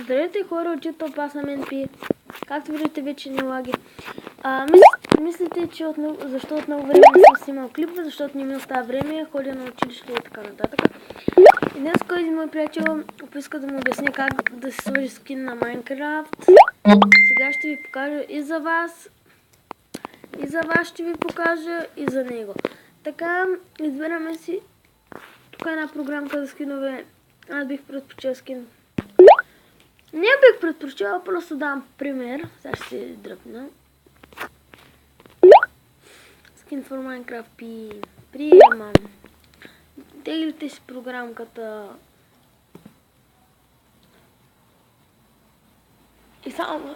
Здравейте хора от YouTube, аз съм NP. Както виждате, вече не лаги. Мислите, че защо от много време не съм снимал клипове, защото не ми остава време, ходя на училище и така нататък. И днес един мой приятел поиска да му обясня как да се сложи скин на Майнкрафт. Сега ще ви покажа и за вас ще ви покажа и за него. Така, избираме си тук една програмка за скинове. Аз бих предпочел скин. Не бих предпочела, просто дам пример. Сега ще се дръпна. Skin for Minecraft и приемам. Теглите си програмката. И само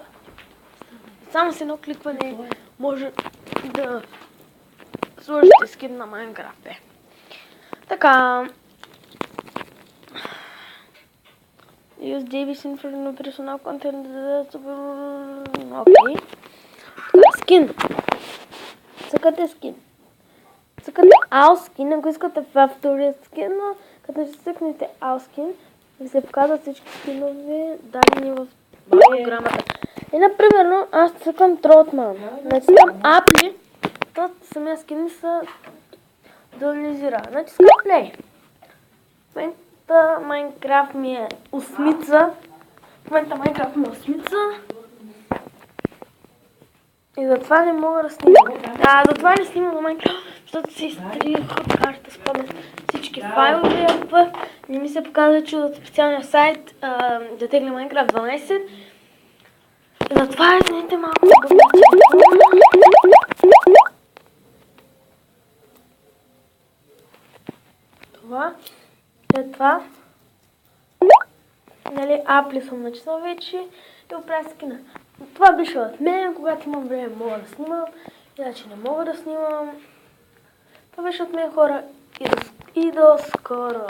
с едно кликване може да сложите скин на Minecraft. Така. Use JVC for personal content. Окей. Скин. Цъкате скин. Цъкате All Skin, ако искате във втория скин, но като ще цъкнете All Skin, ви се показват всички скинове, дадени в програмата. И, например, аз цъкам Тротман. Натискам Apply, то самия скин се дуализира. Натискам Play. В момента Майнкрафт ми е осмица. И затова не мога да снимам. Затова не снимам на Майнкрафт, защото си изтрих от карта, спадат всички файлове. Не ми се показва, че от специалния сайт да тегля Майнкрафт 12. И затова извините малко да това. След това. Нали, апли съм начинал вече и оправя скина. Това беше от мен, когато имам време мога да снимам, иначе не мога да снимам. Това беше от мен, хора, и до скоро!